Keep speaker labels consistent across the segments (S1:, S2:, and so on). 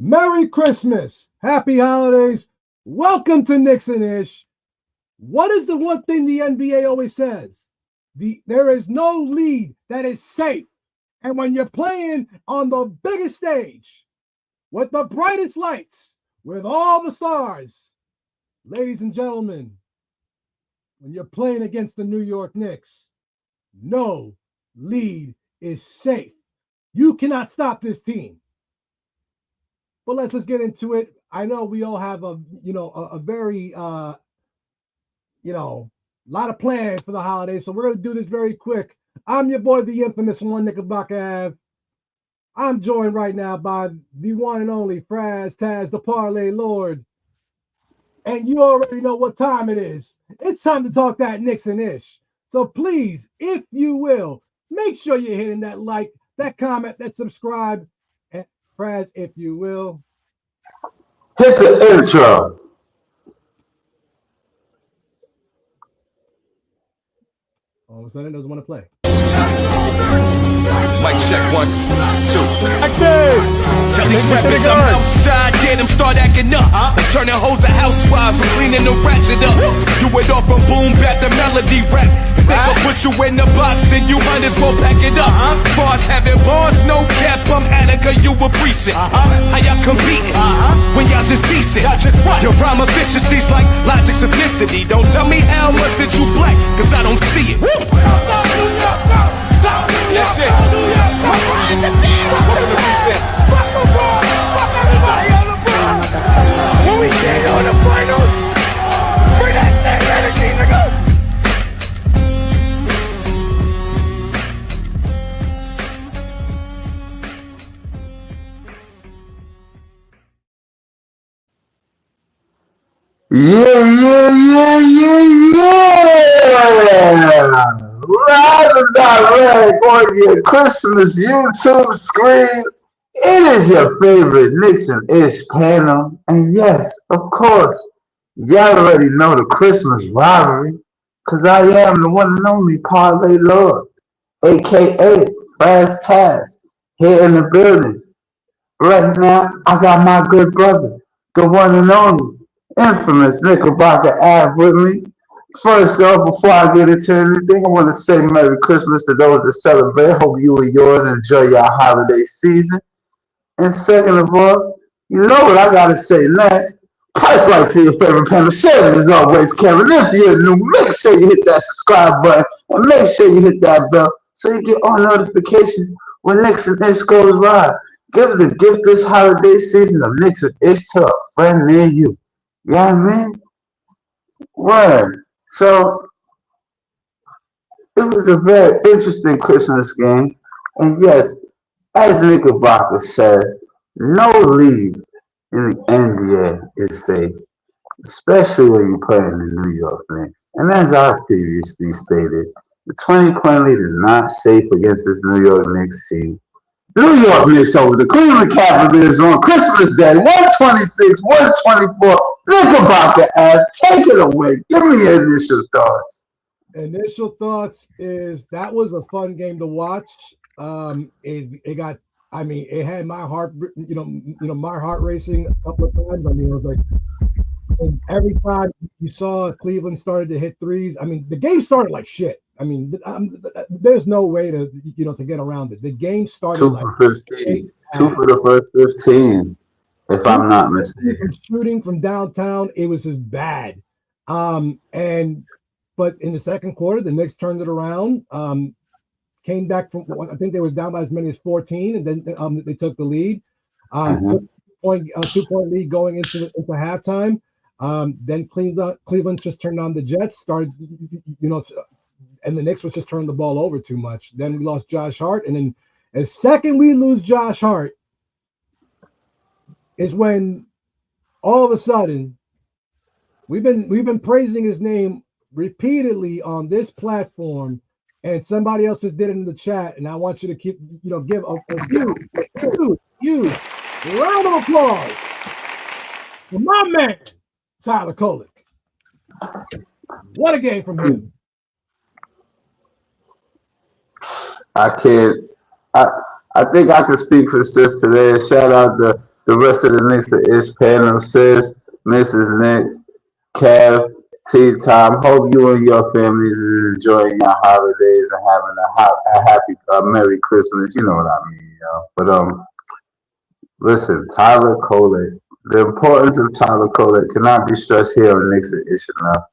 S1: Merry Christmas. Happy holidays. Welcome to Knicks and Ish. What is the one thing the NBA always says? There is no lead that is safe. And when you're playing on the biggest stage, with the brightest lights, with all the stars, ladies and gentlemen, when you're playing against the New York Knicks, no lead is safe. You cannot stop this team. But let's just get into it. I know we all have a very lot of plans for the holidays, so we're going to do this very quick. I'm your boy, the infamous One Knickerbocker Ave. I'm joined right now by the one and only Fraz Taz, the Parlay Lord. And you already know what time it is. It's time to talk that Knicks and Ish. So please, if you will, make sure you're hitting that like, that comment, that subscribe. And Fraz, if you will,
S2: hit the intro.
S1: All of a sudden, it doesn't want to play.
S3: Mic check 1, 2. Tell these rappers I'm outside, get them start acting up. They turning hoes to housewives and cleaning the ratchet up. Do it off from boom back to melody rap. If they gon' put you in the box, then you might as well pack it up. Bars having bars, no cap, I'm Attica, you a precinct. How y'all competing when y'all just decent? Your rhyme efficiency's like logic simplicity. Don't tell me how much that you black, cause I don't see it. That's it. Fuck everybody on the front. When we get on the finals, bring that same energy, nigga.
S2: Yeah. Live and direct on your Christmas YouTube screen. It is your favorite Knicks and Ish panel. And yes, of course, y'all already know the Christmas rivalry. Because I am the one and only Parlay Lord, a.k.a. Fast Taz, here in the building. Right now, I got my good brother, the one and only, infamous Knickerbocker Ave with me. First off, before I get into anything, I want to say Merry Christmas to those that celebrate. Hope you and yours enjoy your holiday season. And second of all, you know what I got to say next. Price like for your favorite panel. Share it as always, Kevin. If you're new, make sure you hit that subscribe button and make sure you hit that bell so you get all notifications when Knicks and Ish goes live. Give the gift this holiday season of Knicks and Ish to a friend near you. You know what I mean? Word. So, it was a very interesting Christmas game. And yes, as Knickerbocker said, no league in the NBA is safe, especially when you're playing the New York Knicks. And as I've previously stated, the 20-point lead is not safe against this New York Knicks team. New York Knicks over the Cleveland Cavaliers on Christmas Day, 126-124. Knickerbocker Ave, take it away. Give me your initial thoughts.
S1: Initial thoughts is that was a fun game to watch. It had my heart, my heart racing a couple of times. I mean, it was like, and every time you saw Cleveland started to hit threes, I mean, the game started like shit. I mean, there's no way to get around it. The game started
S2: 2 for 15. 2 for the first 15, if I'm not mistaken.
S1: Shooting from downtown, it was just bad. But in the second quarter, the Knicks turned it around. Came back from, I think they were down by as many as 14, and then they took the lead. Took a 2-point lead going into halftime. Then Cleveland just turned on the Jets, started, and the Knicks was just turning the ball over too much. Then we lost Josh Hart, and then as second we lose Josh Hart is when all of a sudden we've been praising his name repeatedly on this platform, and somebody else just did it in the chat, and I want you to keep give a huge round of applause for my man Tyler Kolek. What a game from him.
S2: I can't. I think I can speak for sis today. Shout out to the rest of the Knicks of Ish panel, sis, Mrs. Knicks, Kev, Tea Time. Hope you and your families is enjoying your holidays and having a happy, Merry Christmas. You know what I mean, yo. But listen, Tyler Kolek. The importance of Tyler Kolek cannot be stressed here on Knicks and Ish enough.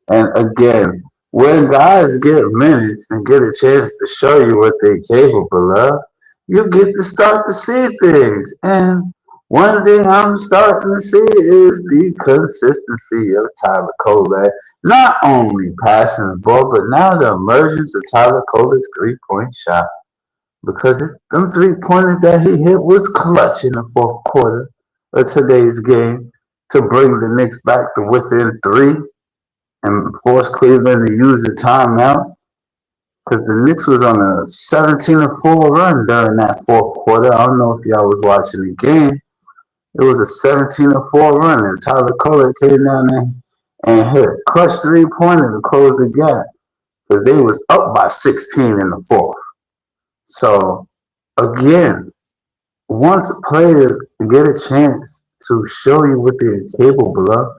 S2: And again, when guys get minutes and get a chance to show you what they're capable of, you get to start to see things. And one thing I'm starting to see is the consistency of Tyler Kolek. Not only passing the ball, but now the emergence of Tyler Kolek's three-point shot. Because them three-pointers that he hit was clutch in the fourth quarter of today's game to bring the Knicks back to within three and force Cleveland to use a timeout because the Knicks was on a 17-4 run during that fourth quarter. I don't know if y'all was watching the game. It was a 17-4 run, and Tyler Kolek came down there and hit a clutch three-pointer to close the gap because they was up by 16 in the fourth. So, again, once players get a chance to show you what they're capable of,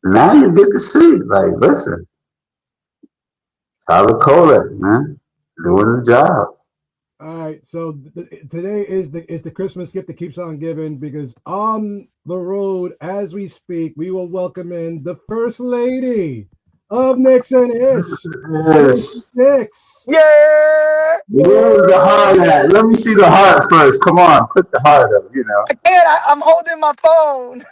S2: now you get to see, like, listen, Tyler Kolek, man, doing the job.
S1: All right, so today is the Christmas gift that keeps on giving because on the road as we speak, we will welcome in the First Lady of Knicks and Ish.
S2: Yes.
S1: Knicks.
S4: Yeah.
S2: Where's the heart at? Let me see the heart first. Come on, put the heart up, you know.
S4: I can't. I'm holding my phone.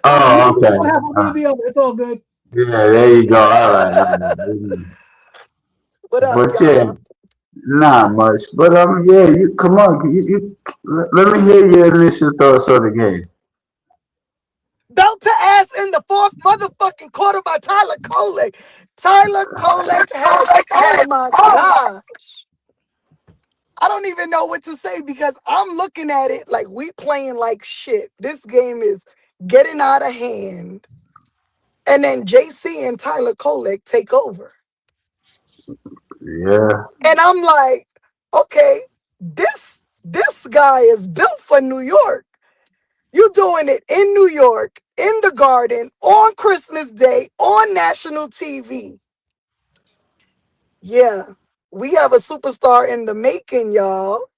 S2: Oh,
S1: You don't have
S2: okay.
S1: one or the other. It's all good.
S2: Yeah, there you go. All right.
S4: What up,
S2: But
S4: y'all?
S2: yeah, not much. But yeah, you come on. Let me hear your initial thoughts on the game.
S4: Belt to ass in the fourth motherfucking quarter by Tyler Kolek. Tyler Kolek has, oh my God. I don't even know what to say because I'm looking at it like we playing like shit. This game is getting out of hand. And then JC and Tyler Kolek take over.
S2: Yeah.
S4: And I'm like, okay, this guy is built for New York. You doing it in New York, in the Garden, on Christmas Day, on national TV. Yeah, we have a superstar in the making, y'all.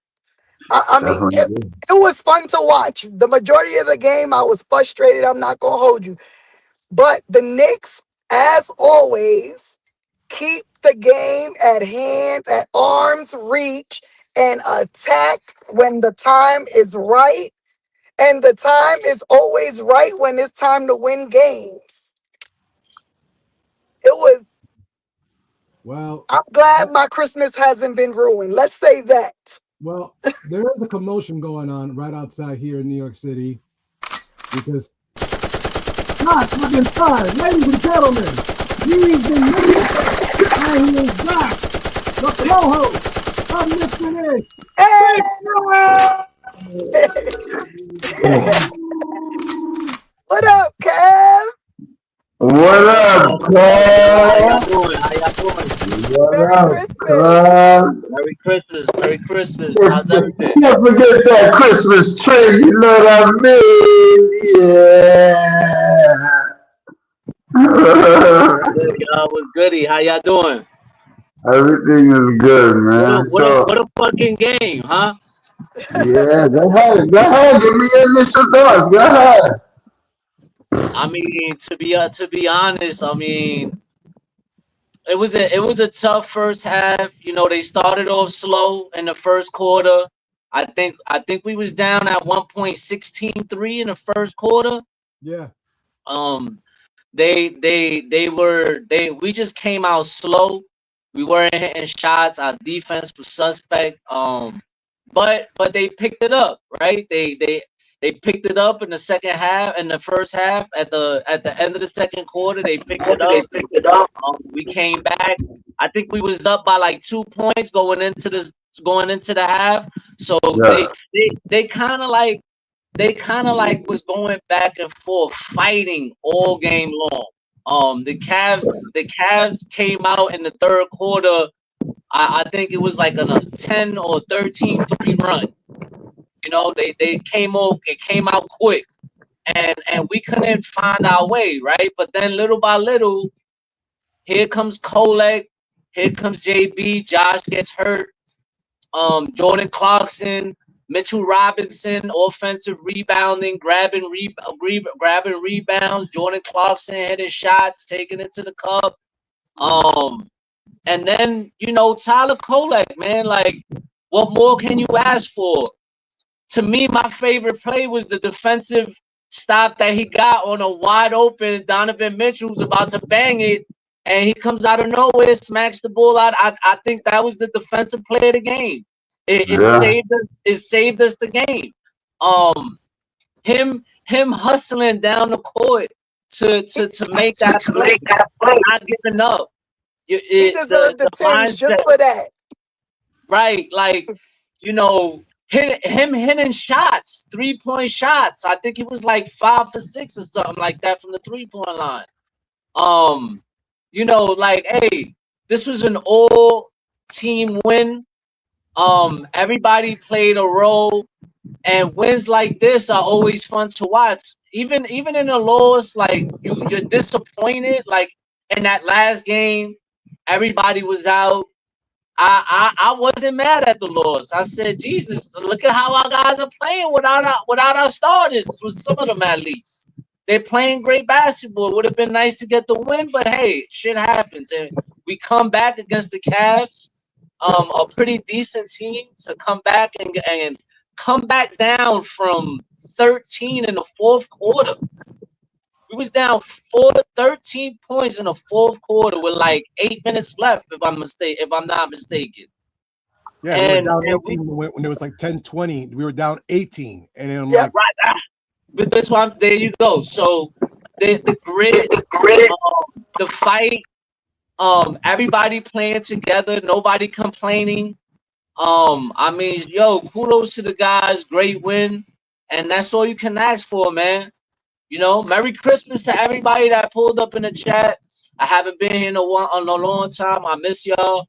S4: I mean,
S2: Definitely.
S4: it was fun to watch. The majority of the game, I was frustrated. I'm not going to hold you. But the Knicks, as always, keep the game at hand, at arm's reach, and attack when the time is right. And the time is always right when it's time to win games. It was.
S1: Well,
S4: I'm glad my Christmas hasn't been ruined. Let's say that.
S1: well, there is a commotion going on right outside here in New York City because not fucking time, ladies and gentlemen, he's the Knicks and he is back, the co-host of Knicks and Ish.
S4: Hey! What up, Kev?
S2: What up,
S5: How
S2: Cub?
S5: y'all doing? How y'all doing?
S2: What
S4: Merry
S2: up,
S4: Christmas.
S2: Cub?
S5: Merry Christmas. Merry Christmas. How's everything?
S2: Can't forget that Christmas tree, you know what I mean? Yeah.
S5: Good, y'all. What's goody? How y'all doing?
S2: Everything is good, man. So,
S5: What a fucking game, huh?
S2: yeah, go ahead. Go ahead. Give me your initial thoughts. Go ahead.
S5: I mean, to be honest, I mean, it was a tough first half. You know, they started off slow in the first quarter. I think we was down at 1 point 16-3 in the first quarter.
S1: Yeah.
S5: We just came out slow. We weren't hitting shots. Our defense was suspect. But they picked it up, right? They picked it up in the second half, in the first half. At the end of the second quarter, they picked it up. We came back. I think we was up by like 2 points going into the half. So
S2: Yeah.
S5: they kind of like was going back and forth, fighting all game long. The Cavs came out in the third quarter. I think it was like a 10 or 13-3 run. know, they came off, it came out quick, and we couldn't find our way, right? But then little by little, here comes Kolek, here comes JB, Josh gets hurt, Jordan Clarkson, Mitchell Robinson, offensive rebounding, grabbing rebounds. Jordan Clarkson hitting shots, taking it to the cup. And then, you know, Tyler Kolek, man, like, what more can you ask for? To me, my favorite play was the defensive stop that he got on a wide open Donovan Mitchell who's about to bang it, and he comes out of nowhere, smacks the ball out. I think that was the defensive play of the game. It saved us. It saved us the game. Him hustling down the court to make that play, not giving up.
S4: He deserved the tens just for that.
S5: Right, like, you know, him hitting shots, 3-point shots. I think he was like 5 for 6 or something like that from the 3-point line. You know, like, hey, this was an all-team win. Everybody played a role, and wins like this are always fun to watch. Even in a loss, like you're disappointed. Like in that last game, everybody was out. I wasn't mad at the loss. I said, Jesus, look at how our guys are playing without our starters. With some of them at least, they're playing great basketball. It would have been nice to get the win, but hey, shit happens, and we come back against the Cavs. A pretty decent team to come back and come back down from 13 in the fourth quarter. We was down 13 points in the fourth quarter with like 8 minutes left, if I'm not mistaken.
S1: Yeah,
S5: and,
S1: we were down 18 when it was like 10-20. We were down 18, and then
S5: yeah, right. But this one, there you go. So the grit, the fight. Everybody playing together, nobody complaining. I mean, yo, kudos to the guys, great win, and that's all you can ask for, man. You know, Merry Christmas to everybody that pulled up in the chat. I haven't been here in a long time. I miss y'all.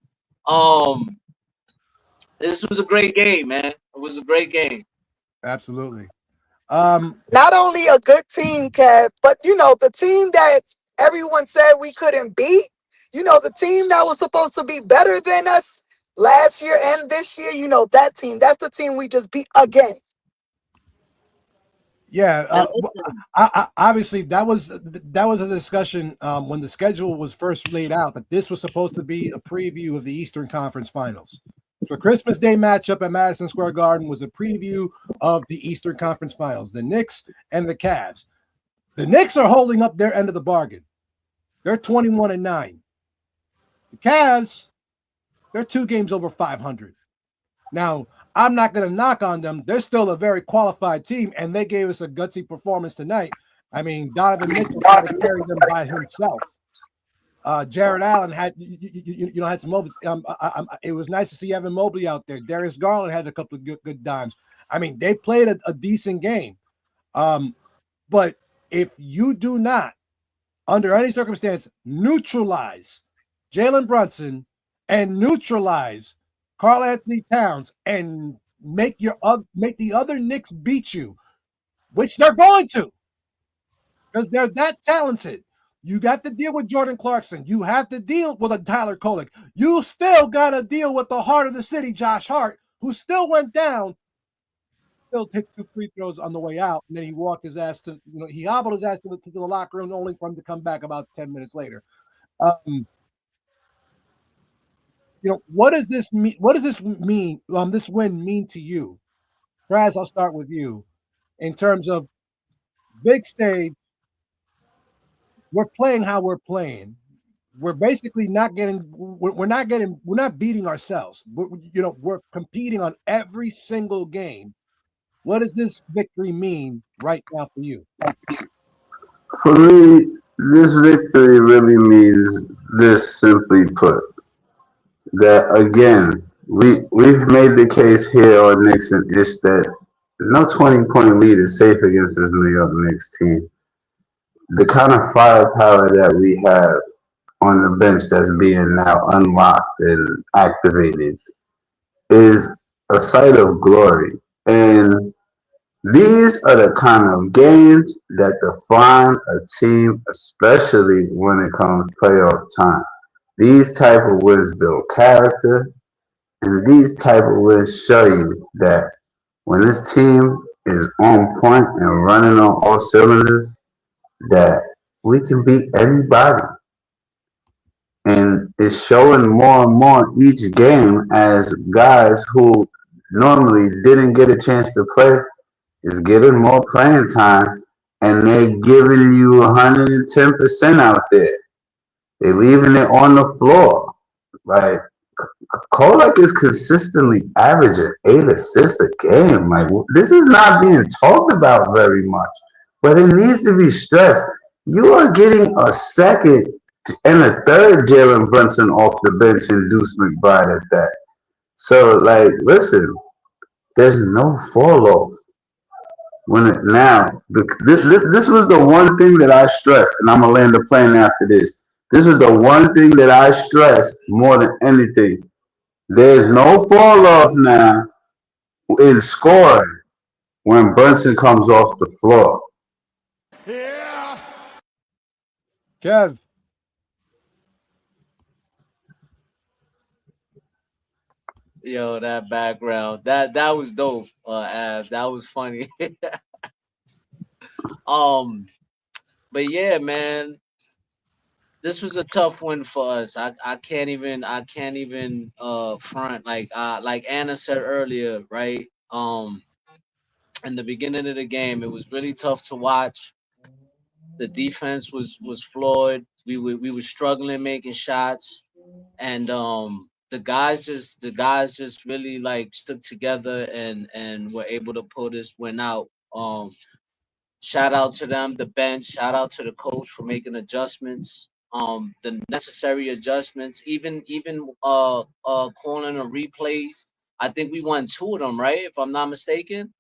S5: This was a great game, man. It was a great game.
S1: Absolutely.
S4: Not only a good team, Kev, but you know, the team that everyone said we couldn't beat. You know, the team that was supposed to be better than us last year and this year, you know, that team, that's the team we just beat again.
S1: Yeah, obviously that was a discussion when the schedule was first laid out, that this was supposed to be a preview of the Eastern Conference Finals. So Christmas Day matchup at Madison Square Garden was a preview of the Eastern Conference Finals, the Knicks and the Cavs. The Knicks are holding up their end of the bargain. They're 21-9. The Cavs, they're 2 games over 500. Now, I'm not going to knock on them. They're still a very qualified team, and they gave us a gutsy performance tonight. I mean, Donovan Mitchell had to carry them by himself. Jared Allen had, had some moments. It was nice to see Evan Mobley out there. Darius Garland had a couple of good dimes. I mean, they played a decent game. But if you do not, under any circumstance, neutralize Jalen Brunson and neutralize Karl Anthony Towns and make the other Knicks beat you, which they're going to, because they're that talented. You got to deal with Jordan Clarkson. You have to deal with a Tyler Kolek. You still got to deal with the heart of the city, Josh Hart, who still went down, still took 2 free throws on the way out, and then he walked his ass to, he hobbled his ass to the locker room, only for him to come back about 10 minutes later. What does this mean? What does this mean? This win mean to you? Fraz, I'll start with you. In terms of big stage, we're playing how we're playing. We're basically not beating ourselves. We're competing on every single game. What does this victory mean right now for you?
S2: For me, this victory really means this, simply put, that again, we've made the case here on Knicks and Ish that no 20-point lead is safe against this New York Knicks team. The kind of firepower that we have on the bench that's being now unlocked and activated is a sight of glory. And these are the kind of games that define a team, especially when it comes playoff time. These type of wins build character, and these type of wins show you that when this team is on point and running on all cylinders, that we can beat anybody. And it's showing more and more each game as guys who normally didn't get a chance to play is getting more playing time, and they giving you 110% out there. They leaving it on the floor. Like Kolak is consistently averaging 8 assists a game. Like this is not being talked about very much, but it needs to be stressed. You are getting a second and a third Jalen Brunson off the bench and Deuce McBride at that. So like, listen, there's no fall off. This was the one thing that I stressed, and I'm gonna land the plane after this. This was the one thing that I stressed more than anything. There's no fall off now in scoring when Brunson comes off the floor.
S1: Kev.
S5: Yo, that background, that was dope, Av. That was funny. um, but yeah, man, this was a tough one for us. I can't even front like Anna said earlier, right? In the beginning of the game, it was really tough to watch. The defense was flawed. We were struggling making shots, and the guys just really like stuck together and were able to pull this win out. Shout out to them, the bench. Shout out to the coach for making adjustments. The necessary adjustments. Even calling the replays. I think we won two of them, right? If I'm not mistaken,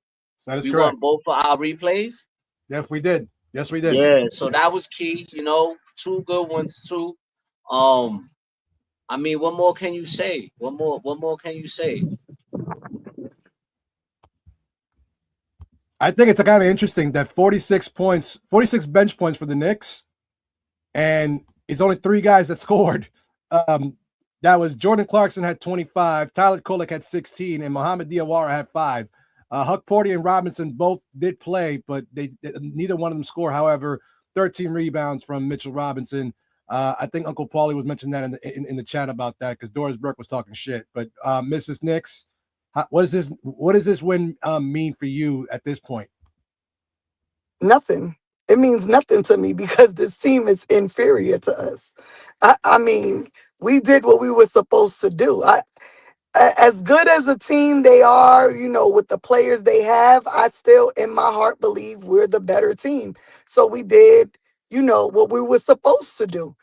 S1: That is
S5: we
S1: correct.
S5: won both of our replays.
S1: Yes, we did. Yes, we did.
S5: Yeah, so that was key. Two good ones too. Um, I mean, what more can you say? What more can you say?
S1: I think it's kind of interesting that 46 points, 46 bench points for the Knicks, and it's only three guys that scored. That was Jordan Clarkson had 25, Tyler Kolek had 16, and Mohamed Diawara had 5. Huck Porty and Robinson both did play, but neither one of them scored. However, 13 rebounds from Mitchell Robinson. I think Uncle Paulie was mentioning that in the chat about that because Doris Burke was talking shit. But Mrs. Knicks, what does this win mean for you at this point?
S4: Nothing. It means nothing to me because this team is inferior to us. I mean, we did what we were supposed to do. As good as a team they are, with the players they have, I still in my heart believe we're the better team. So we did, what we were supposed to do.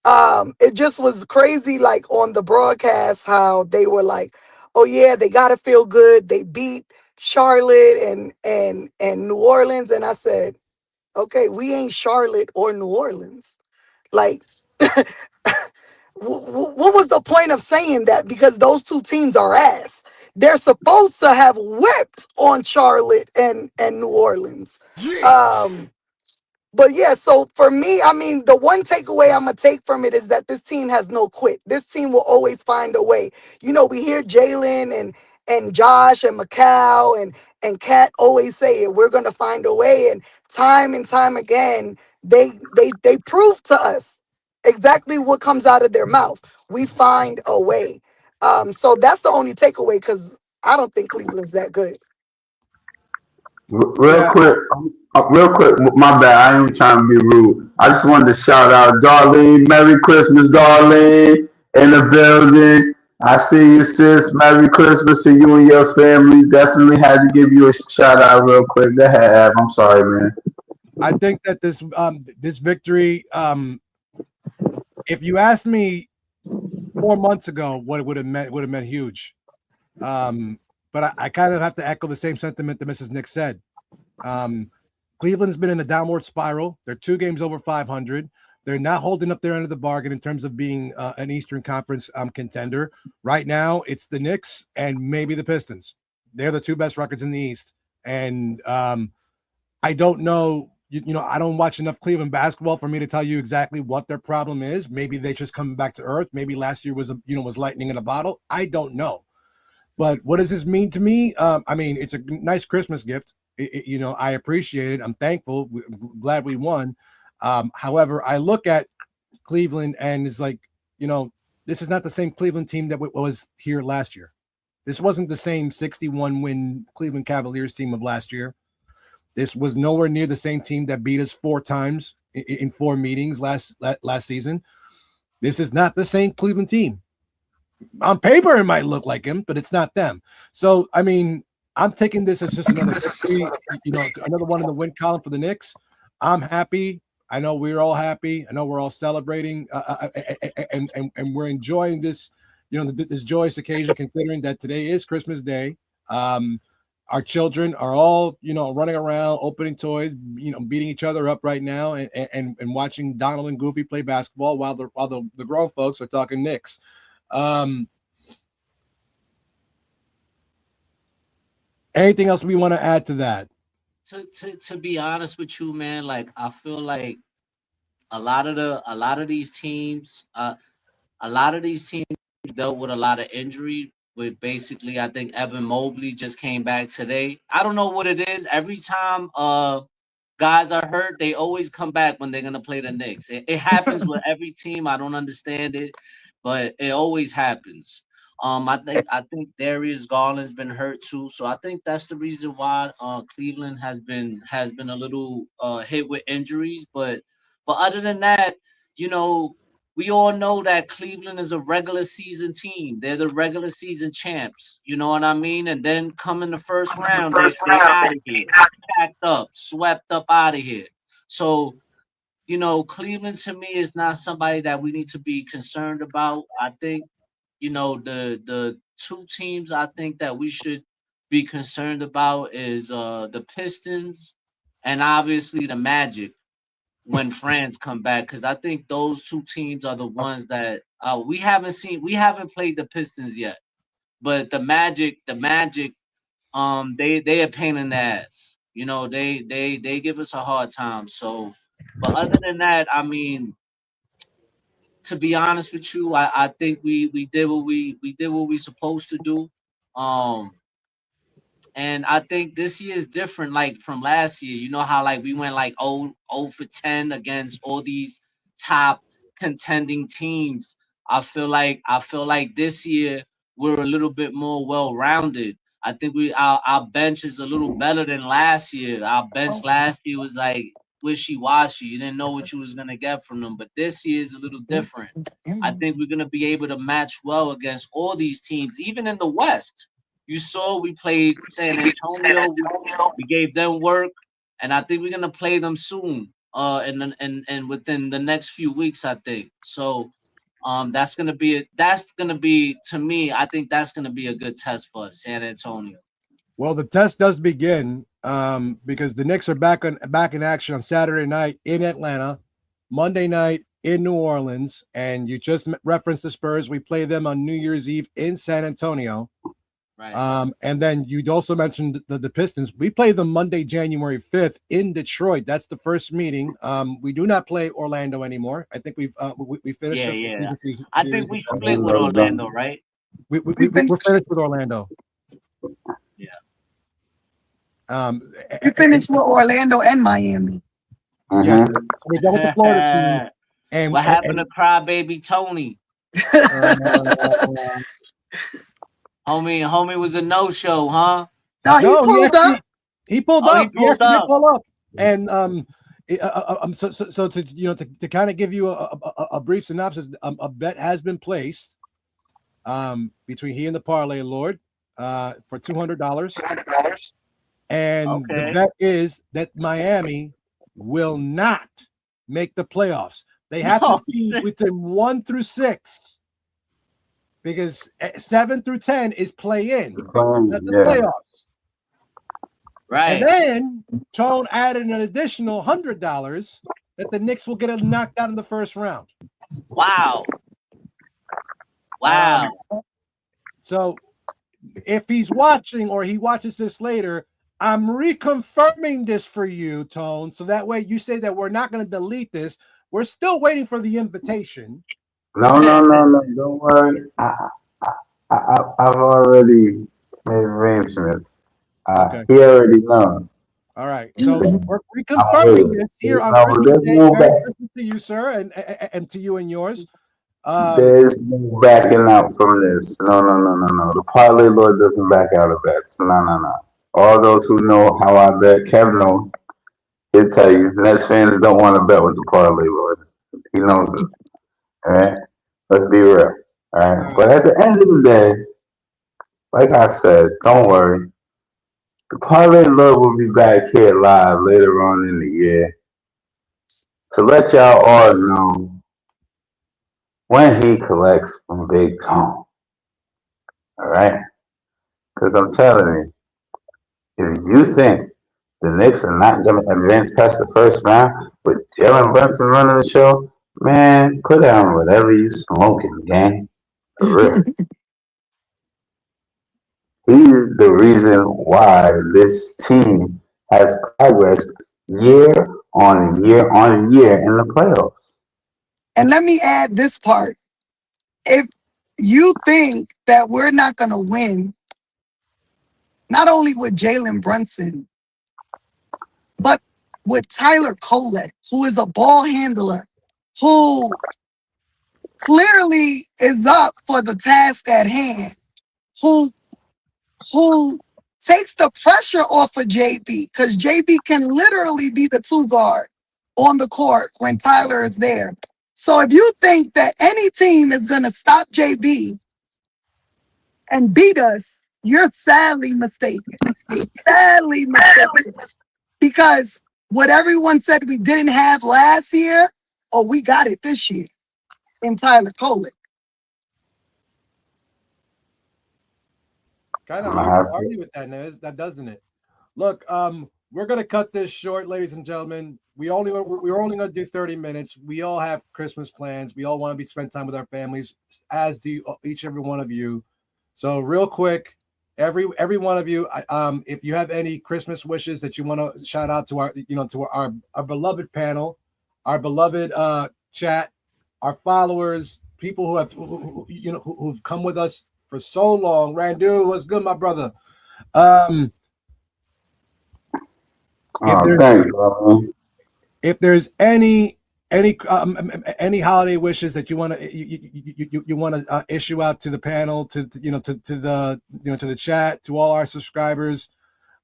S4: It just was crazy, like on the broadcast, how they were like, oh yeah, they gotta feel good. They beat Charlotte and New Orleans. And I said, okay, we ain't Charlotte or New Orleans. Like, what was the point of saying that? Because those two teams are ass. They're supposed to have whipped on Charlotte and New Orleans. But yeah, so for me, I mean, the one takeaway I'm gonna take from it is that this team has no quit. This team will always find a way. We hear Jalen and Josh and Macau and Kat always say it. We're gonna find a way, and time again, they prove to us exactly what comes out of their mouth. We find a way. So that's the only takeaway because I don't think Cleveland's that good.
S2: Real
S1: Yeah,
S2: quick, real quick, my bad. I ain't trying to be rude. I just wanted to shout out Darlene. Merry Christmas, Darlene, in the building. I see you, sis. Merry Christmas to you and your family. Definitely had to give you a shout out real quick. Go ahead, Ab. I'm sorry, man.
S1: I think that this victory, if you asked me 4 months ago what it would have meant huge. But I kind of have to echo the same sentiment that Mrs. Nick said. Cleveland's been in a downward spiral. They're 2 games over 500. They're not holding up their end of the bargain in terms of being an Eastern Conference contender. Right now, it's the Knicks and maybe the Pistons. they're the two best records in the East. And I don't know, I don't watch enough Cleveland basketball for me to tell you exactly what their problem is. Maybe they just coming back to earth. Maybe last year was lightning in a bottle. I don't know. But what does this mean to me? I mean, it's a nice Christmas gift. I appreciate it. I'm thankful. Glad we won. However, I look at Cleveland and it's like, this is not the same Cleveland team that was here last year. This wasn't the same 61-win Cleveland Cavaliers team of last year. This was nowhere near the same team that beat us 4 times in 4 meetings last season. This is not the same Cleveland team. On paper, it might look like him, but it's not them. So, I mean, I'm taking this as just another victory, another one in the win column for the Knicks. I'm happy. I know we're all happy. I know we're all celebrating, and we're enjoying this, this joyous occasion, considering that today is Christmas Day. Our children are all, running around, opening toys, beating each other up right now, and watching Donald and Goofy play basketball while the grown folks are talking Knicks. Anything else we want to add to that?
S5: To be honest with you, man, like I feel like a lot of these teams dealt with a lot of injury. With basically, I think Evan Mobley just came back today. I don't know what it is. Every time guys are hurt, they always come back when they're gonna play the Knicks. It happens with every team. I don't understand it, but it always happens. I think Darius Garland's been hurt too, so I think that's the reason why Cleveland has been a little hit with injuries. But other than that, we all know that Cleveland is a regular season team. They're the regular season champs. You know what I mean? And then come in the first round, they out of here, packed up, swept up out of here. So, Cleveland to me is not somebody that we need to be concerned about. I think, the 2 teams I think that we should be concerned about is the Pistons and obviously the Magic when France come back, because I think those 2 teams are the ones that we haven't played the Pistons yet, but the Magic, they a pain in the ass. They give us a hard time. So, but other than that, I mean, to be honest with you, I think we did what we supposed to do. And I think this year is different, like from last year. You know how like we went like 0 for 10 against all these top contending teams. I feel like this year we're a little bit more well rounded. I think our bench is a little better than last year. Our bench last year was like wishy washy. You didn't know what you was gonna get from them. But this year is a little different. I think we're gonna be able to match well against all these teams, even in the West. You saw we played San Antonio. We gave them work, and I think we're gonna play them soon. And within the next few weeks, I think. So, that's gonna be to me. I think that's gonna be a good test for us, San Antonio.
S1: Well, the test does begin because the Knicks are back in action on Saturday night in Atlanta, Monday night in New Orleans, and you just referenced the Spurs. We play them on New Year's Eve in San Antonio.
S5: Right.
S1: And then you'd also mentioned the Pistons. We play them Monday, January 5th in Detroit. That's the first meeting. We do not play Orlando anymore. I think we finished.
S5: Yeah. I think we split with Orlando, right?
S1: We're finished with Orlando.
S5: Yeah.
S4: We finished with Orlando and Miami.
S1: Yeah. So we're done with the Florida team. And
S5: what happened to Crybaby Tony? Homie was a no-show, huh?
S4: No, he pulled up.
S1: He pulled up. He actually did pull up. And so to kind of give you a brief synopsis, a bet has been placed between he and the Parlay Lord for $200. And the bet is that Miami will not make the playoffs. They have to see within 1 through 6. Because 7 through 10 is play-in. That's the playoffs.
S5: Right.
S1: And then Tone added an additional $100 that the Knicks will get knocked out in the first round.
S5: Wow.
S1: So if he's watching or he watches this later, I'm reconfirming this for you, Tone. So that way you say that we're not going to delete this. We're still waiting for the invitation.
S2: No, don't worry. I've already made arrangements.
S1: Okay.
S2: He already knows.
S1: All right. So we're
S2: I'm
S1: reconfirming
S2: with
S1: this
S2: it.
S1: here on
S2: No,
S1: Christmas
S2: there's
S1: Day.
S2: no
S1: Merry
S2: back.
S1: Christmas to you, sir, and to you and yours.
S2: There's no backing out from this. No. The parlay lord doesn't back out of bets. No. All those who know how I bet, Kev know, he'll tell you. Nets fans don't want to bet with the parlay lord. He knows this. All right? Let's be real. All right? But at the end of the day, like I said, don't worry. The parlay lord will be back here live later on in the year to let y'all all know when he collects from Big Tone. All right? Because I'm telling you, if you think the Knicks are not going to advance past the first round with Jalen Brunson running the show, man, put down whatever you smoking, gang. For real. He's the reason why this team has progressed year on year on year in the playoffs.
S4: And let me add this part. If you think that we're not going to win, not only with Jalen Brunson, but with Tyler Kolek, who is a ball handler, who clearly is up for the task at hand, who takes the pressure off of JB, because JB can literally be the two guard on the court when Tyler is there. So if you think that any team is going to stop JB and beat us, you're sadly mistaken. Sadly mistaken. Because what everyone said we didn't have last year, oh, we got it this year in Tyler Kolek.
S1: Kind of hard to argue with that, doesn't it? Look, we're gonna cut this short, ladies and gentlemen. We're only gonna do 30 minutes. We all have Christmas plans. We all want to spend time with our families, as do each and every one of you. So real quick, every one of you, if you have any Christmas wishes that you want to shout out to our beloved panel, our beloved chat, our followers, people who've come with us for so long. Randu, what's good, my brother?
S2: Thanks, bro.
S1: If there's any holiday wishes that you want to issue out to the panel, to the chat, to all our subscribers,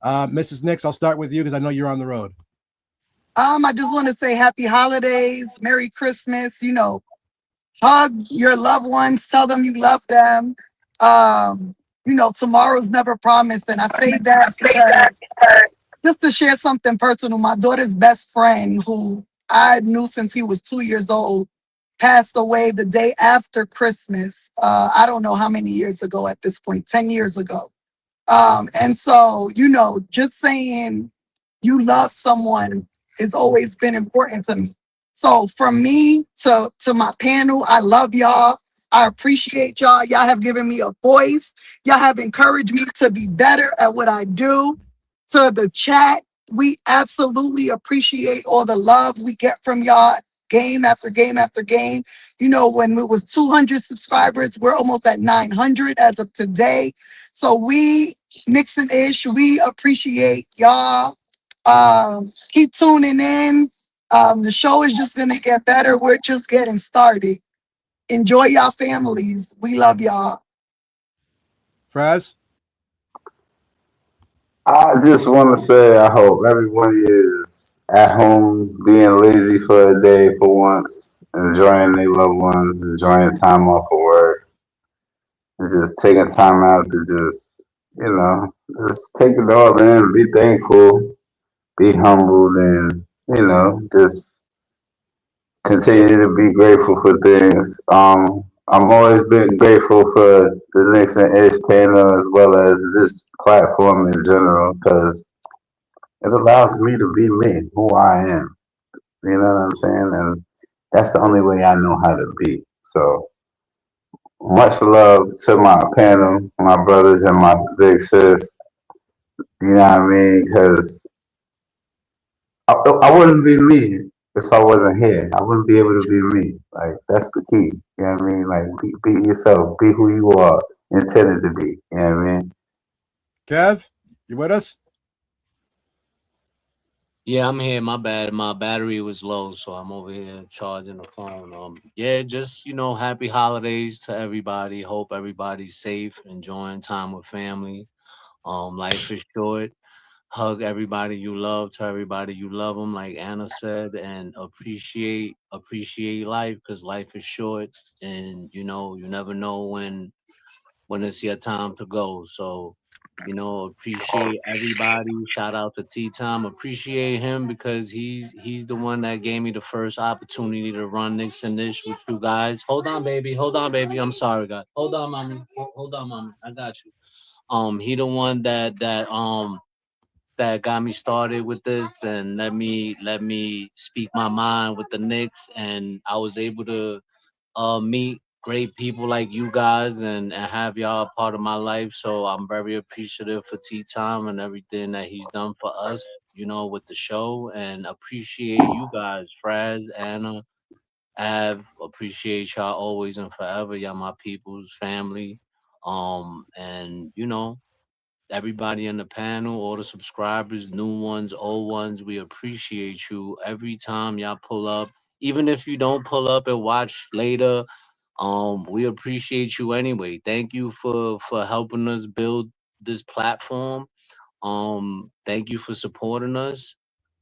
S1: Mrs. Nix, I'll start with you because I know you're on the road.
S4: I just want to say happy holidays, Merry Christmas. Hug your loved ones, tell them you love them. Tomorrow's never promised, and I say that because just to share something personal, my daughter's best friend, who I knew since he was 2 years old, passed away the day after Christmas. I don't know how many years ago at this point, 10 years ago. And so, just saying you love someone has always been important to me. So from me to my panel, I love y'all. I appreciate y'all. Y'all have given me a voice. Y'all have encouraged me to be better at what I do. To the chat, we absolutely appreciate all the love we get from y'all game after game after game. When it was 200 subscribers, we're almost at 900 as of today. So we, Knicks and Ish, we appreciate y'all. Keep tuning in. The show is just going to get better. We're just getting started. Enjoy y'all families. We love y'all.
S1: Fraz?
S2: I just want to say I hope everyone is at home being lazy for a day for once, enjoying their loved ones, enjoying time off of work, and just taking time out to just take it all in, be thankful, be humbled, and, just continue to be grateful for things. I'm always been grateful for the Knicks and Edge panel as well as this platform in general because it allows me to be me, who I am. You know what I'm saying? And that's the only way I know how to be. So much love to my panel, my brothers, and my big sis. You know what I mean? Because I wouldn't be me if I wasn't here. I wouldn't be able to be me. Like that's the key. You know what I mean? Like be yourself, be who you are intended to be. You know what I mean?
S1: Kev, you with us?
S5: Yeah, I'm here. My bad. My battery was low, so I'm over here charging the phone. Yeah, just happy holidays to everybody. Hope everybody's safe, enjoying time with family. Life is short. Hug everybody you love. To everybody you love them, like Anna said, and appreciate life because life is short, and you never know when it's your time to go. So, appreciate everybody. Shout out to Tea Time. Appreciate him because he's the one that gave me the first opportunity to run Knicks and Dish with you guys. Hold on, baby. Hold on, baby. I'm sorry, guys. Hold on, mommy. Hold on, mommy. I got you. He the one that got me started with this and let me speak my mind with the Knicks, and I was able to meet great people like you guys and have y'all a part of my life. So I'm very appreciative for Tea Time and everything that he's done for us, with the show, and appreciate you guys, Fraz, Anna, Av. Appreciate y'all always and forever. Y'all my people's family. And everybody in the panel, all the subscribers, new ones, old ones, we appreciate you every time y'all pull up. Even if you don't pull up and watch later, we appreciate you anyway. Thank you for helping us build this platform. Thank you for supporting us.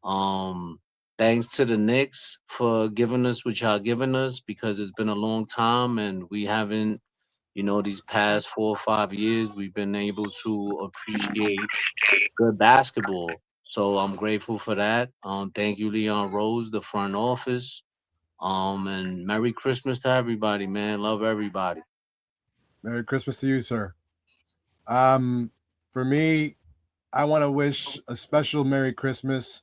S5: Um, Thanks to the Knicks for giving us what y'all giving us because it's been a long time and we haven't, these past 4 or 5 years, we've been able to appreciate good basketball. So I'm grateful for that. Thank you, Leon Rose, the front office. And Merry Christmas to everybody, man. Love everybody.
S1: Merry Christmas to you, sir. Um, for me, I want to wish a special Merry Christmas.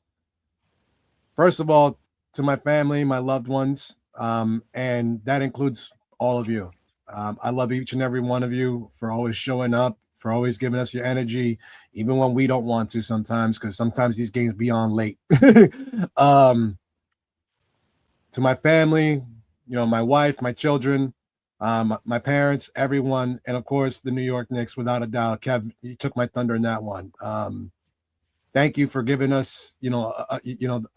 S1: First of all, to my family, my loved ones, and that includes all of you. I love each and every one of you for always showing up, for always giving us your energy, even when we don't want to sometimes, because sometimes these games be on late. um, to my family, my wife, my children, my parents, everyone, and of course the New York Knicks, without a doubt. Kev, you took my thunder in that one. Thank you for giving us,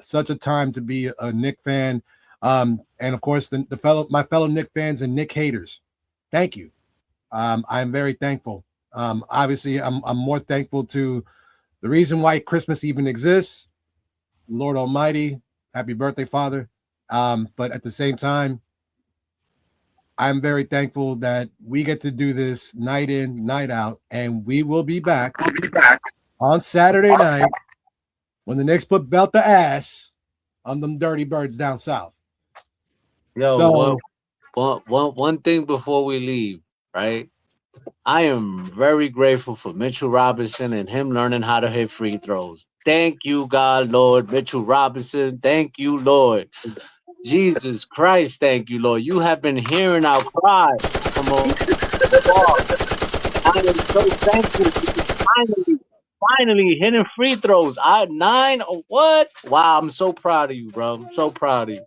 S1: such a time to be a Knick fan, and of course my fellow Knick fans and Knick haters. Thank you. I'm very thankful. Obviously, I'm more thankful to the reason why Christmas even exists. Lord Almighty, happy birthday, Father. But at the same time, I'm very thankful that we get to do this night in, night out, and we will be back on Saturday night when the Knicks put belt to ass on them dirty birds down south.
S5: Yo,
S1: So
S5: one thing before we leave, right? I am very grateful for Mitchell Robinson and him learning how to hit free throws. Thank you, God, Lord, Mitchell Robinson. Thank you, Lord. Jesus Christ, thank you, Lord. You have been hearing our cry from afar. I am so thankful because finally hitting free throws. I nine or what? Wow, I'm so proud of you, bro. I'm so proud of you.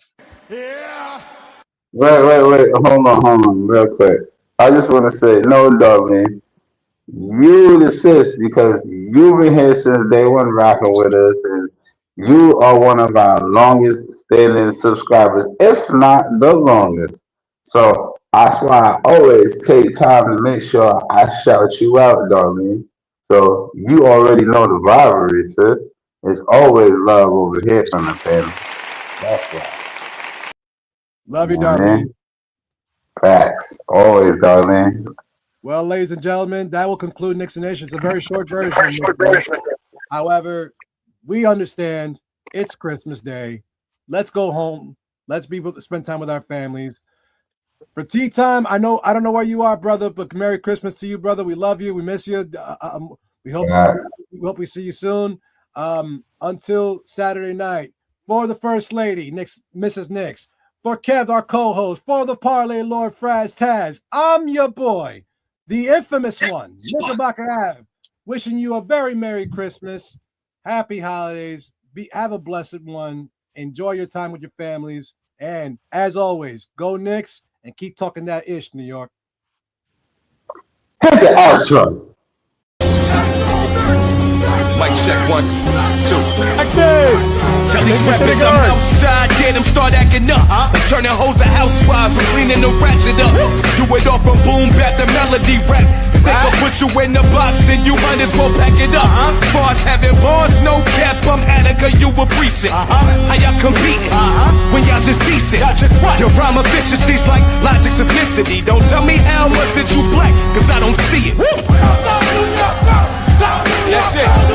S2: Wait. Hold on, real quick. I just want to say, no, dog, man. You the sis because you've been here since day one rocking with us, and you are one of our longest standing subscribers, if not the longest. So that's why I always take time to make sure I shout you out, darling. So you already know the rivalry, sis. It's always love over here from the family. That's why.
S1: love
S2: You
S1: you,
S2: know what I mean?
S1: Darlene.
S2: Facts. Always, darling.
S1: Well, ladies and gentlemen, that will conclude Knicks and Nation. It's a very short version of Knicks Nation. However, we understand it's Christmas Day. Let's go home. Let's be able to spend time with our families. For tea time, I don't know where you are, brother, but Merry Christmas to you, brother. We love you. We miss you. We hope
S2: Facts.
S1: we see you soon. Until Saturday night, for the First Lady, Mrs. Nix, for Kev, our co-host, for the Parlay Lord Fraz Taz, I'm your boy, the infamous one, Knickerbocker Ave, wishing you a very Merry Christmas, Happy Holidays, have a blessed one, enjoy your time with your families, and as always, go Knicks and keep talking that ish, New York.
S2: Hit the outro.
S3: Mic check 1, 2. Tell these rappers I'm outside, get them start acting up. Turning hoes to housewives and cleaning the ratchet up. Do it off from boom bap the melody rap. If they can put you in the box, then you might as well pack it up. Bars having bars, no cap, I'm Attica, you a precinct. How y'all competing when y'all just decent? Your rhyme efficiency's like Logic's simplicity. Don't tell me how much that you black, cause I don't see it. That's it.